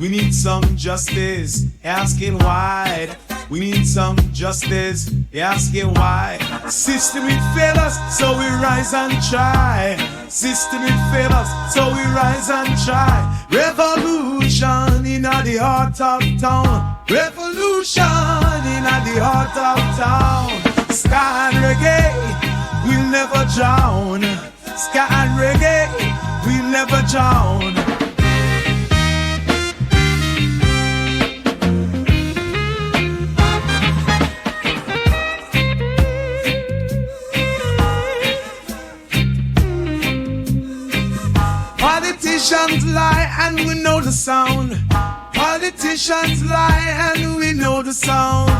We need some justice, asking why. We need some justice, asking why. System it fail us, so we rise and try. System it fail us, so we rise and try. Revolution in the heart of town. Revolution in the heart of town. Ska and reggae, we'll never drown. Ska and reggae, we'll never drown. Politicians lie and we know the sound. Politicians lie and we know the sound.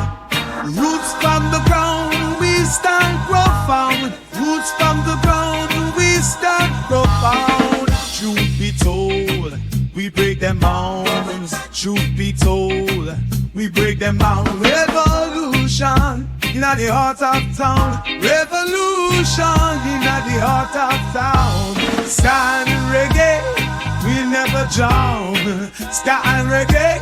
Roots from the ground, we stand profound. Roots from the ground, we stand profound. Truth be told, we break them bounds. Truth be told, we break them bounds. Revolution in the heart of town. Revolution in the heart of town. Ska and reggae, we'll never drown. Ska and reggae,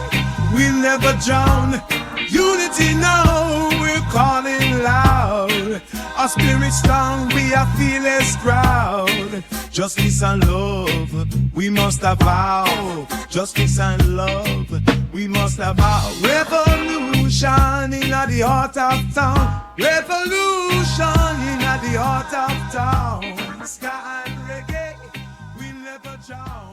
we'll never drown. Unity now, we're calling loud. Our spirit strong, we are fearless proud. Justice and love, we must avow. Justice and love, we must avow. Revolution in the heart of town. Revolution in the heart of town. Ska and reggae, we'll never drown.